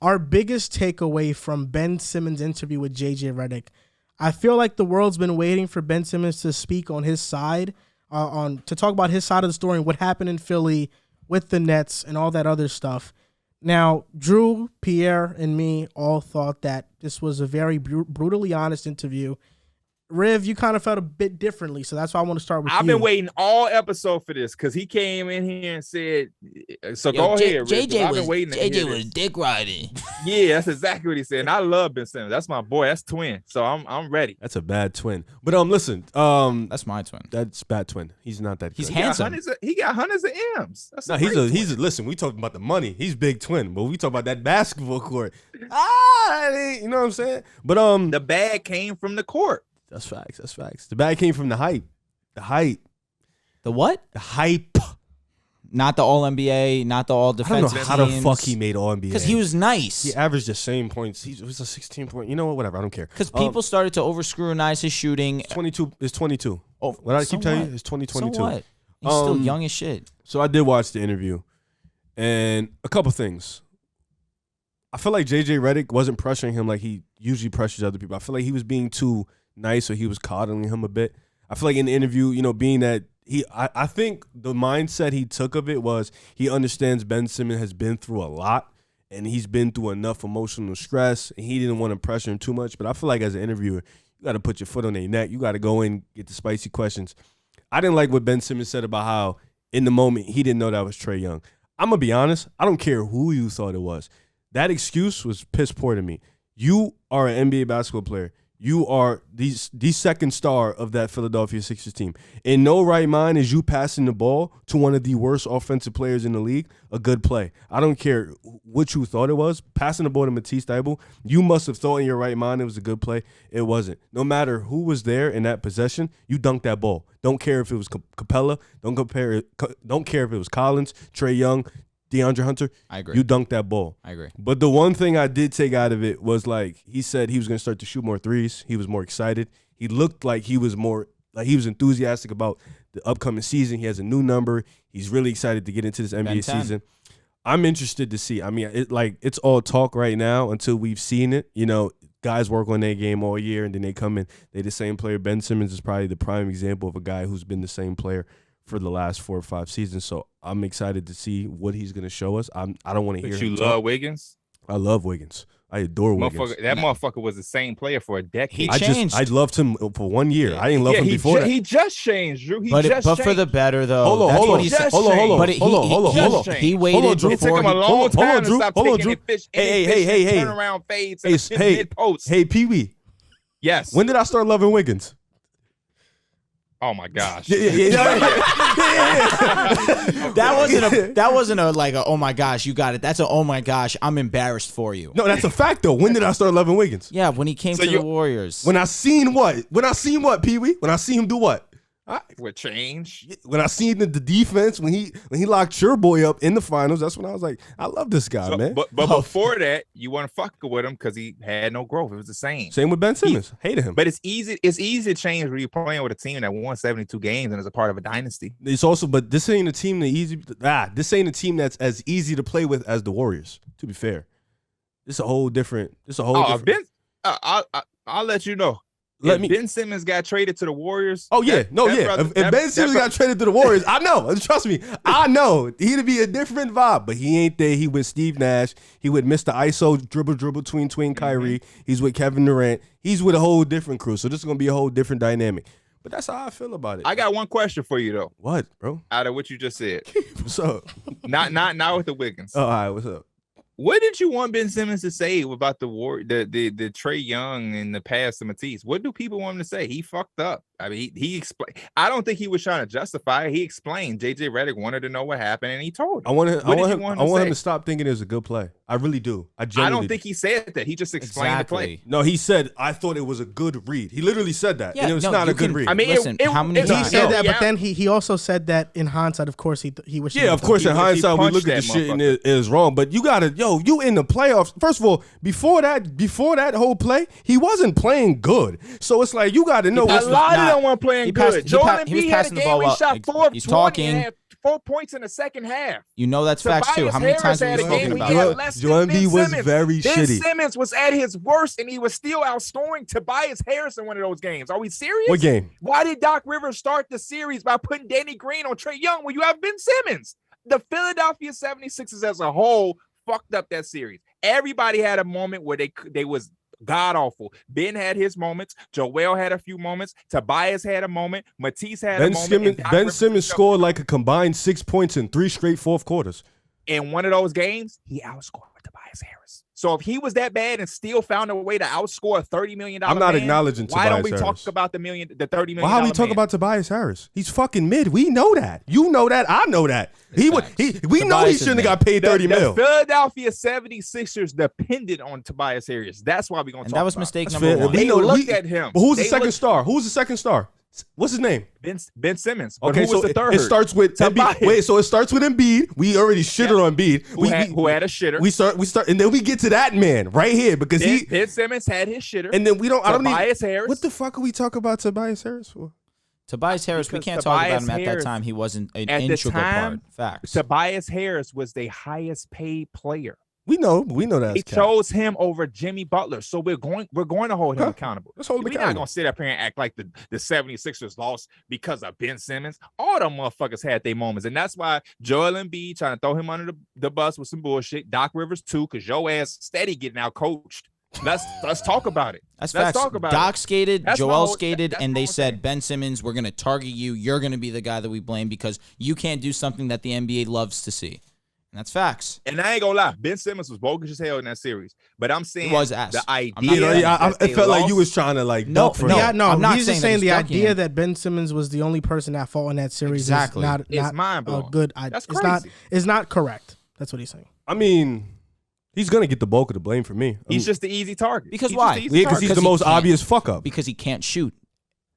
our biggest takeaway from Ben Simmons' interview with JJ Reddick. I feel like the world's been waiting for Ben Simmons to speak on his side, to talk about his side of the story and what happened in Philly with the Nets and all that other stuff. Now, Drew, Pierre, and me all thought that this was a very brutally honest interview. Riv, you kind of felt a bit differently, so that's why I want to start with you. I've been waiting all episode for this because he came in here and said, so go ahead, Riv. JJ was dick riding. Yeah, that's exactly what he said. And I love Ben Simmons. That's my boy. That's twin. So I'm ready. That's a bad twin. But listen, that's my twin. That's bad twin. He's not that. He's good. handsome. He got hundreds of M's. That's listen. We talking about the money. He's big twin, but we talk about that basketball court. You know what I'm saying? But the bag came from the court. That's facts. The bag came from the hype. The what? The hype. Not the All-NBA, not the All-Defensive teams. I don't know how the fuck he made All-NBA. Because he was nice. He averaged the same points. He was a 16-point. You know what? Whatever. I don't care. Because people started to over-scrutinize his shooting. It's 22. Oh, what I keep telling you, it's 2022. So what? He's still young as shit. So I did watch the interview. And a couple things. I feel like JJ Reddick wasn't pressuring him like he usually pressures other people. I feel like he was being too nice, or he was coddling him a bit. I feel like in the interview, being that I think the mindset he took of it was he understands Ben Simmons has been through a lot and he's been through enough emotional stress and he didn't want to pressure him too much. But I feel like as an interviewer, you got to put your foot on their neck. You got to go in, get the spicy questions. I didn't like what Ben Simmons said about how in the moment he didn't know that was Trae Young. I'm going to be honest. I don't care who you thought it was. That excuse was piss poor to me. You are an NBA basketball player. You are the second star of that Philadelphia Sixers team. In no right mind is you passing the ball to one of the worst offensive players in the league a good play. I don't care what you thought it was. Passing the ball to Matisse Thybulle, you must have thought in your right mind it was a good play. It wasn't. No matter who was there in that possession, you dunked that ball. Don't care if it was Capella. Don't care if it was Collins, Trae Young, DeAndre Hunter. I agree. You dunked that ball. I agree. But the one thing I did take out of it was he said he was going to start to shoot more threes. He was more excited. He looked like he was enthusiastic about the upcoming season. He has a new number. He's really excited to get into this NBA season. I'm interested to see. I mean, it's all talk right now until we've seen it. Guys work on their game all year and then they come in. They're the same player. Ben Simmons is probably the prime example of a guy who's been the same player for the last 4 or 5 seasons. So I'm excited to see what he's going to show us. I don't want to hear him you love Wiggins? I love Wiggins. I adore Wiggins. That motherfucker was the same player for a decade. He changed. I loved him for 1 year. I didn't love him before that. He just changed, Drew. But for the better, though. Hold on. Hold on. He waited before. It took him a long time to stop taking fish. Hey. Turnaround fades and mid-post. Hey, Pee-wee. Yes. When did I start loving Wiggins? Oh my gosh. That wasn't a oh my gosh, you got it. That's a oh my gosh, I'm embarrassed for you. No, that's a fact though. When did I start loving Wiggins? Yeah, when he came to the Warriors. When I seen what, Pee-wee? When I seen him do what? With change. When I seen the defense, when he locked your boy up in the finals, that's when I was like, I love this guy, man. But before that, you weren't fucking with him because he had no growth. It was the same. Same with Ben Simmons. Hated him. But it's easy to change when you're playing with a team that won 72 games and is a part of a dynasty. It's also, but this ain't a team this ain't a team that's as easy to play with as the Warriors. To be fair, this a whole different. I'll let you know. Ben Simmons got traded to the Warriors. Oh yeah, If Ben Simmons got traded to the Warriors, I know. Trust me, I know he'd be a different vibe. But he ain't there. He with Steve Nash. He with Mr. ISO dribble tween Kyrie. He's with Kevin Durant. He's with a whole different crew. So this is gonna be a whole different dynamic. But that's how I feel about it. I got one question for you though. What, bro? Out of what you just said. What's up? Not with the Wiggins. Oh, all right. What's up? What did you want Ben Simmons to say about the Trae Young and the pass to Matisse? What do people want him to say? He fucked up. I mean, he explained. I don't think he was trying to justify it. He explained. JJ Reddick wanted to know what happened, and he told him. I want him to stop thinking it was a good play. I really do. I don't think he said that. He just explained the play. No, he said, I thought it was a good read. He literally said that, and it was not a good read. I mean, listen, how many times? He said that, but then he also said that in hindsight, of course, he wished. Yeah, of course, in hindsight, we look at the shit and it is wrong. But you gotta, you in the playoffs. First of all, before that whole play, he wasn't playing good. So it's like you got to know. A lot of them weren't playing good. Joel Embiid had a game where he shot 4 of 20 He's talking. 4 points in the second half. You know that's facts too. How many times have we spoken about that? Joel Embiid was very Ben shitty. Simmons was at his worst, and he was still outscoring Tobias Harris in one of those games. Are we serious? What game? Why did Doc Rivers start the series by putting Danny Green on Trae Young when you have Ben Simmons? The Philadelphia 76ers as a whole fucked up that series. Everybody had a moment where they was god awful. Ben had his moments. Joel had a few moments. Tobias had a moment. Matisse had a moment. Ben Simmons scored like a combined 6 points in 3 straight fourth quarters. In one of those games, he outscored Tobias Harris. So if he was that bad and still found a way to outscore a $30 million I'm not acknowledging Tobias Harris. Why don't we talk about the $30 million? Why how we talk about Tobias Harris? He's fucking mid. We know that. You know that. I know that. We know he shouldn't have got paid $30 million. The Philadelphia 76ers depended on Tobias Harris. That's why we're going to talk about it. That was mistake number one. They looked at him. But who's the second star? Who's the second star? What's his name? Ben Simmons. But Okay, who was so the third? it starts with Embiid. Wait, so it starts with Embiid. We already shitted on Embiid. Who had a shitter? We start, and then we get to that man right here because Ben Simmons had his shitter. And then we don't. Tobias Harris. What the fuck are we talking about Tobias Harris for? Tobias Harris, we can't talk about him at that time. He wasn't an integral part. Facts. Tobias Harris was the highest paid player. We know that. They chose him over Jimmy Butler. So we're going to hold him accountable. Let's hold him We're accountable. not going to sit up here and act like the 76ers lost because of Ben Simmons. All them motherfuckers had their moments. And that's why Joel Embiid trying to throw him under the bus with some bullshit. Doc Rivers too, because your ass steady getting out coached. Let's talk about it. That's Let's facts. talk about Doc it. skated, That's Joel my skated, that's and my they whole said, thing. Ben Simmons, we're going to target you. You're going to be the guy that we blame because you can't do something that the NBA loves to see. And that's facts. And I ain't gonna lie, Ben Simmons was bogus as hell in that series. But I'm saying He was ass. the idea. It felt like you was trying to like No, duck for no. him. Yeah, no, I'm not he's just saying saying that the he's ducking idea him. that Ben Simmons was the only person at fault in that series Exactly. is It's not mind-blowing. a good idea. That's It's crazy. not correct. That's what he's saying. I mean, he's gonna get the bulk of the blame for me. He's just the easy target. Because He's why? just the easy Because target. he's the most can't. obvious fuck up. Because he can't shoot.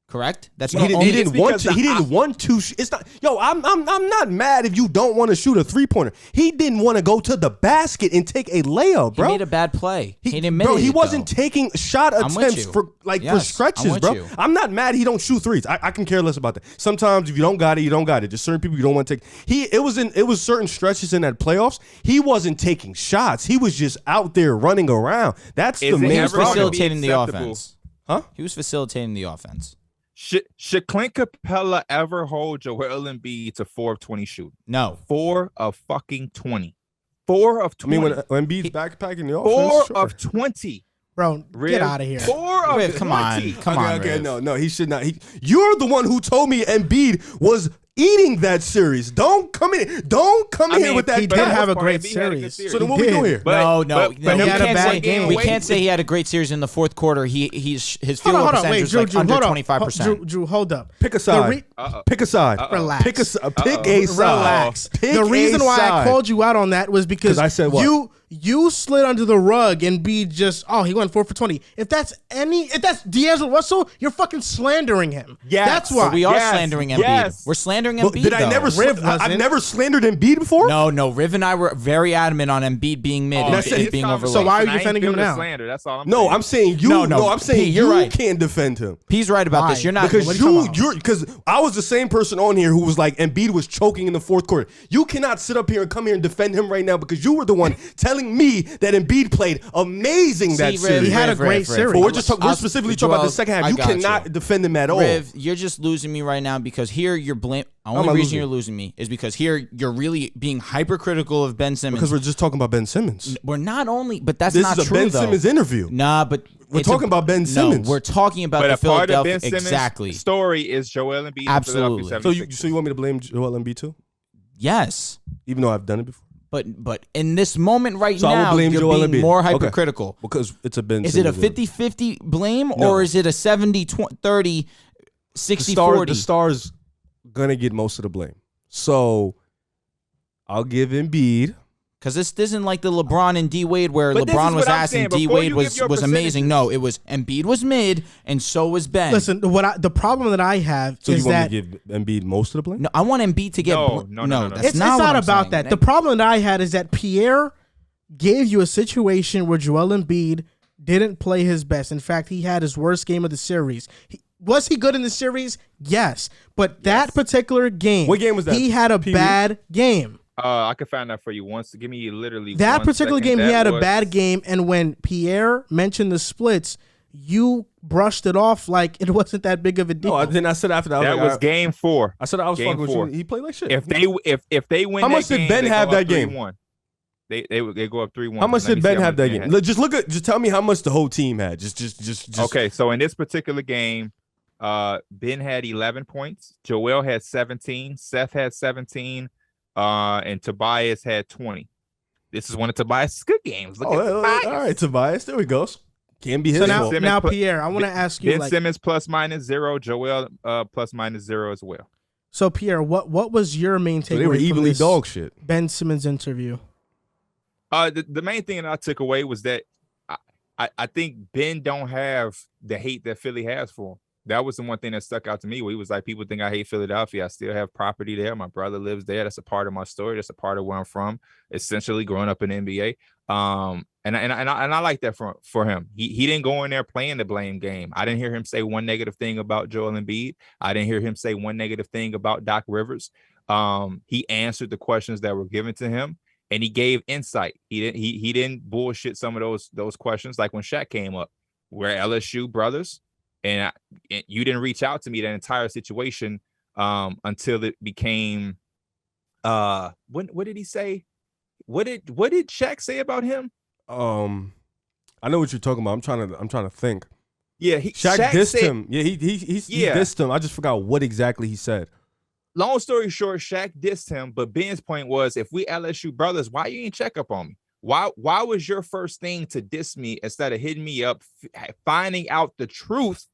Correct? That's He not didn't, only he didn't want to. He didn't want to. It's not. Yo, I'm not mad if you don't want to shoot a 3-pointer. He didn't want to go to the basket and take a layup, bro. He made a bad play. He didn't Bro, he it, wasn't though. taking shot I'm with attempts you. for Yes, stretches, I'm with bro. you. I'm not mad he don't shoot threes. I can care less about that. Sometimes if you don't got it, you don't got it. Just certain people you don't want to take. It was certain stretches in that playoffs. He wasn't taking shots. He was just out there running around. That's Is the it main He was ever gonna problem. be facilitating the acceptable? offense. Huh? He was facilitating the offense. Should Clint Capella ever hold Joel Embiid to 4 of 20 shooting? No. 4 of fucking 20. 4 of I mean, 20. when Embiid's backpacking the 4 offense, sure. of 20. Bro, Riv, get out of here. 4 of Riv, 20. come on. Come on, Okay, Riv. no, he should not. You're the one who told me Embiid was eating that series. Don't come in here with that. he did guy. have a part, great Embiid had a good series. So then He what we did. do here? No, but we he had a bad can't game. can't say he had a great series in the fourth quarter. His field Hold goal on, percentage wait, was Drew, like Drew, under hold on. 25%. Drew, hold up. Pick a side. Pick a side. Relax. Pick a side. Relax. Pick The reason a why I side. called you out on that was because 'Cause I said what? you slid under the rug and be just, he went 4 for 20. If that's D'Angelo Russell, you're fucking slandering him. Yes. That's why. We are Yes, slandering Embiid. yes. We're slandering But Embiid. did I never? though. Riv I've wasn't. never slandered Embiid before. No. Riv and I were very adamant on Embiid being mid and, that's it. and being overlooked. So why are you I ain't defending him feeling now? Slander, that's all I'm No, saying. I'm saying you. No, No, I'm saying P, you're you right. can't defend him He's right about this. Why? You're not. because what are you talking about? because I was the same person on here who was like Embiid was choking in the fourth quarter. You cannot sit up here and come here and defend him right now because you were the one telling me that Embiid played amazing that Riv, series. He had a great series. But we're specifically talking about the Joel, second half. I You got cannot you. defend him at all. Riv, you're just losing me right now because here you're blame. The How am only I reason losing? you're losing me is because here you're really being hypercritical of Ben Simmons. Because we're just talking about Ben Simmons. We're not only, but that's This not is a true Ben though. Simmons interview. Nah, but We're it's talking about Ben Simmons. No, we're talking about But the a part of Philadelphia. Ben Simmons' Exactly. story is Joel Embiid. Absolutely. So you want me to blame Joel Embiid too? Yes. Even though I've done it before? But in this moment right So I will now, blame you're Joel being Embiid. more Okay. hypercritical. Because it's a Ben Is it a Simmons. 50-50 blame No. or is it a 70-30, 60-40? The Star's gonna get most of the blame. So I'll give Embiid. Because this isn't like the LeBron and D Wade where But this LeBron is was what I'm ass saying. and D Before Wade you give your was amazing. percentages- No, it was Embiid was mid and so was Ben. Listen, the problem that I have So is you want that me to give Embiid most of the blame? No, I want Embiid to get No. That's it's not, not what I'm about saying. that. The problem that I had is that Pierre gave you a situation where Joel Embiid didn't play his best. In fact, he had his worst game of the series. Was he good in the series? Yes. But that particular game, What game was that? He had a bad game. I could find that for you once. Give me literally That 1 particular second. game, he had a bad game. And when Pierre mentioned the splits, you brushed it off like it wasn't that big of a deal. No, then I said after that, That was game 4. I said I was Game fucking with 4. you. He played like shit. If they win, How much did Ben have that game? They go up 3-1. How much did Ben have that game? Just tell me how much the whole team had. Just. Okay, so in this particular game, Ben had 11 points. Joel had 17. Seth had 17. And Tobias had 20. This is one of Tobias' good games. Look at Tobias. All right, Tobias. There we go. Can't be his So fault. now Pierre, I want to ask you. Ben Simmons ±0. Joel ±0 as well. So Pierre, what was your main takeaway? So they were from evenly this dog shit. Ben Simmons interview? The main thing that I took away was that I think Ben don't have the hate that Philly has for him. That was the one thing that stuck out to me, where he was like, people think I hate Philadelphia. I still have property there. My brother lives there. That's a part of my story. That's a part of where I'm from, essentially growing up in the NBA. And I like that for him. He didn't go in there playing the blame game. I didn't hear him say one negative thing about Joel Embiid. I didn't hear him say one negative thing about Doc Rivers. He answered the questions that were given to him, and he gave insight. He didn't bullshit some of those questions, like when Shaq came up. We're LSU brothers. And you didn't reach out to me that entire situation until it became what did he say? What did Shaq say about him? I know what you're talking about. I'm trying to think. Yeah, Shaq dissed him. Yeah, he dissed him. I just forgot what exactly he said. Long story short, Shaq dissed him, but Ben's point was, if we LSU brothers, why you ain't check up on me? Why was your first thing to diss me instead of hitting me up, finding out the truth?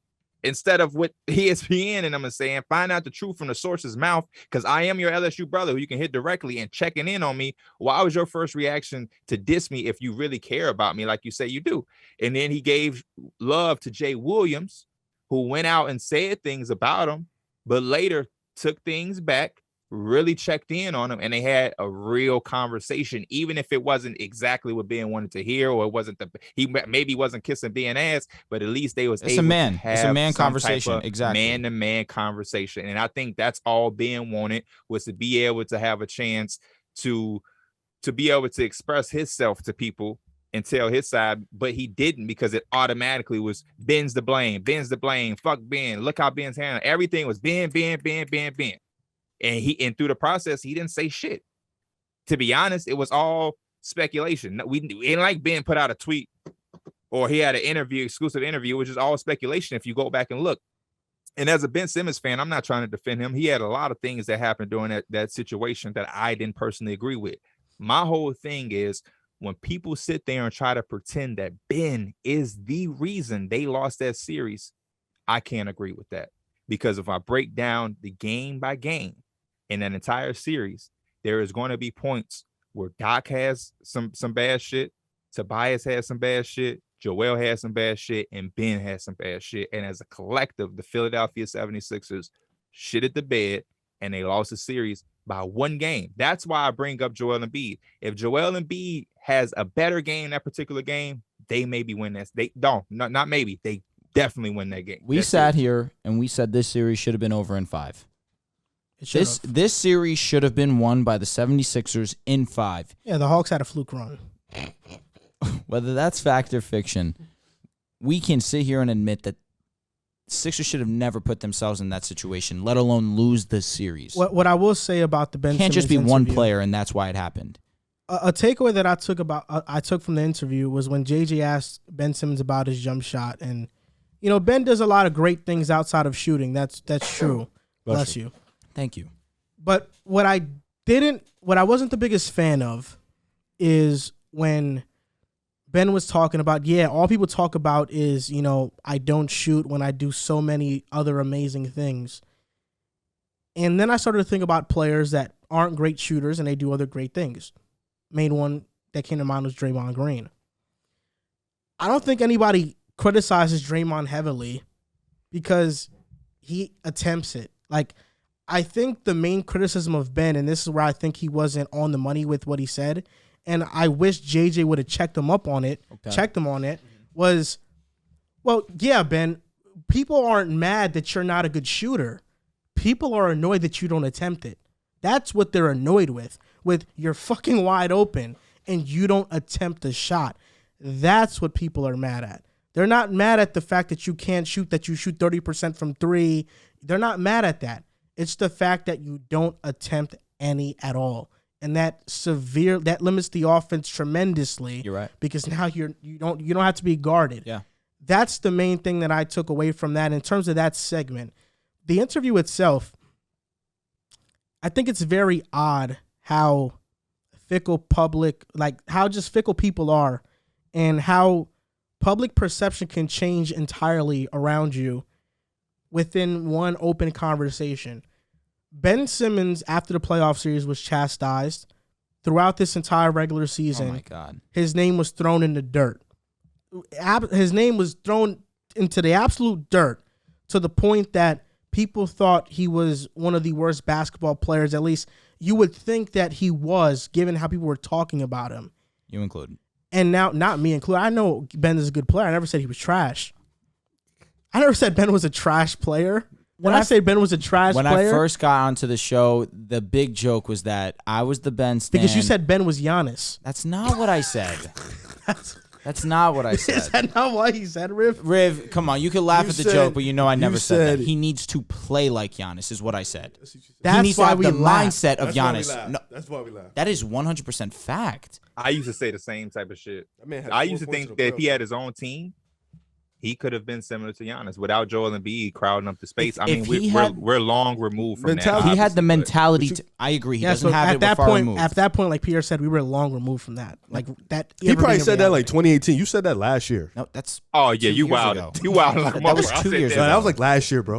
Instead of what ESPN and I'm saying, find out the truth from the source's mouth, because I am your LSU brother who you can hit directly and checking in on me. Why was your first reaction to diss me if you really care about me like you say you do? And then he gave love to Jay Williams, who went out and said things about him, but later took things back, really checked in on him, and they had a real conversation, even if it wasn't exactly what Ben wanted to hear, or it wasn't he maybe wasn't kissing Ben ass, but at least they was it's able a man. to have It's a man some conversation, type of exactly. man-to-man conversation. And I think that's all Ben wanted, was to be able to have a chance to be able to express himself to people and tell his side, but he didn't, because it automatically was Ben's the blame, fuck Ben, look how Ben's handling everything. Was Ben. And through the process, he didn't say shit. To be honest, it was all speculation. We ain't like Ben put out a tweet or he had an exclusive interview, which is all speculation if you go back and look. And as a Ben Simmons fan, I'm not trying to defend him. He had a lot of things that happened during that situation that I didn't personally agree with. My whole thing is, when people sit there and try to pretend that Ben is the reason they lost that series, I can't agree with that. Because if I break down the game by game in that entire series, there is going to be points where Doc has some bad shit, Tobias has some bad shit, Joel has some bad shit, and Ben has some bad shit. And as a collective, the Philadelphia 76ers shitted the bed, and they lost the series by one game. That's why I bring up Joel Embiid. If Joel Embiid has a better game that particular game, they maybe win this. They don't, not maybe. They definitely win that game. We sat here and we said this series should have been over in 5. This series should have been won by the 76ers in 5. Yeah, the Hawks had a fluke run. Whether that's fact or fiction, we can sit here and admit that Sixers should have never put themselves in that situation, let alone lose this series. What I will say about the Ben Simmons Simmons just be one interview, player, and that's why it happened. A takeaway that I took from the interview was when JJ asked Ben Simmons about his jump shot, and Ben does a lot of great things outside of shooting. That's true. Bless you. Thank you. But what I wasn't the biggest fan of is when Ben was talking about, all people talk about is, I don't shoot when I do so many other amazing things. And then I started to think about players that aren't great shooters and they do other great things. Main one that came to mind was Draymond Green. I don't think anybody criticizes Draymond heavily because he attempts it. Like, I think the main criticism of Ben, and this is where I think he wasn't on the money with what he said, and I wish JJ would have checked him on it, was, Ben, people aren't mad that you're not a good shooter. People are annoyed that you don't attempt it. That's what they're annoyed with you're fucking wide open and you don't attempt a shot. That's what people are mad at. They're not mad at the fact that you can't shoot, that you shoot 30% from three. They're not mad at that. It's the fact that you don't attempt any at all. And that limits the offense tremendously. You're right. Because now you don't have to be guarded. Yeah. That's the main thing that I took away from that in terms of that segment. The interview itself, I think it's very odd how fickle people are and how public perception can change entirely around you within one open conversation. Ben Simmons, after the playoff series, was chastised throughout this entire regular season. Oh my God. His name was thrown in the dirt. His name was thrown into the absolute dirt to the point that people thought he was one of the worst basketball players. At least you would think that he was, given how people were talking about him. You included. And now, not me included. I know Ben is a good player. I never said he was trash. I never said Ben was a trash player. When I say Ben was a trash player. When I first got onto the show, the big joke was that I was the Ben stan. Because you said Ben was Giannis. That's not what I said. That's not what I said. Is that not what he said, Riv? Riv, come on. You can laugh at the joke, but I never said that. said- He needs to play like Giannis, is what I said. That's he needs to why have we the laugh. mindset of Giannis. No, That's why we laugh. that is 100% fact. I used to say the same type of shit. That man had I 4 used to points think in that the if he playoffs. had his own team, he could have been similar to Giannis without Joel Embiid crowding up the space. If he We're long removed from Mentality- that. He had the obviously, but- mentality. but you- I agree. He Yeah, doesn't so have at it. that We're far point, removed. at that point, like Peter said, we were long removed from that. Like that. He probably everything said that like reality. 2018. You said that last year. No, that's Oh yeah, 2 you years wild. ago. You wild like a That was motherfucker. 2 I said years that. ago. That was like last year, bro.